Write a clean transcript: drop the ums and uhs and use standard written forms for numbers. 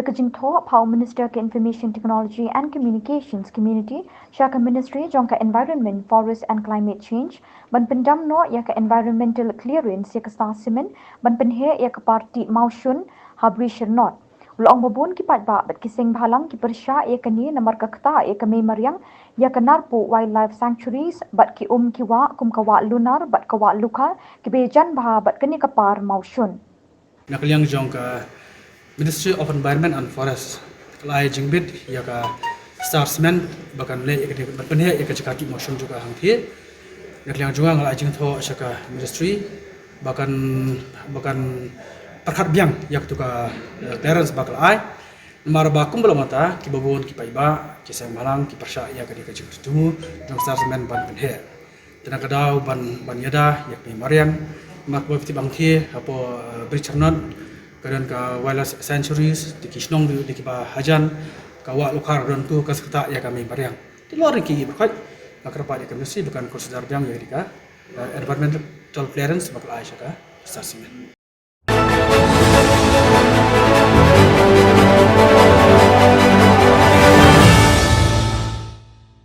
Vikajingtho, Power Minister ke Information Technology and Communications Community, Shaka Ministry jongka Environment, Forest and Climate Change, ban pendam no ya ke Environmental Clearance ya ke Stasimen, ban penhe ya ke Parti Maushun, Habri Shernot. Ulong babun ki patba bat kising bhalang ki persya ya ke ni namar kakta ya ke Mariang ya ke Narpu Wildlife Sanctuaries bat ki kiwa kum kawa lunar bat kawa luka ki bejan bah bat keni kapar Maushun. Nakaliang jongka Ministry of Environment and Forest kelai jingbit ya ka Starsman bahkan le ya ka penhe ya ka cakati motion juga hangthi nakaliang juga ngalai jingtho saka ministry bahkan perkhat biang yak tu ka clearance bakal ai mar bakum belum mata ki babon ki paiba ki semalang ki persya ya ka dika jingtu jong Starsman ban penhe tenaga dau ban yada yak ni mariang mak bo fiti bangthi apo brichanon kemudian ke Wildlife Sanctuaries di Kisnong di Kiba Hajan kawak lokar dan tu kasketa ya kami bariang di luar ini berkat akrabat ya kami sih bukan konsider biang ya dika environmental clearance bakal Aisyah ka stasiun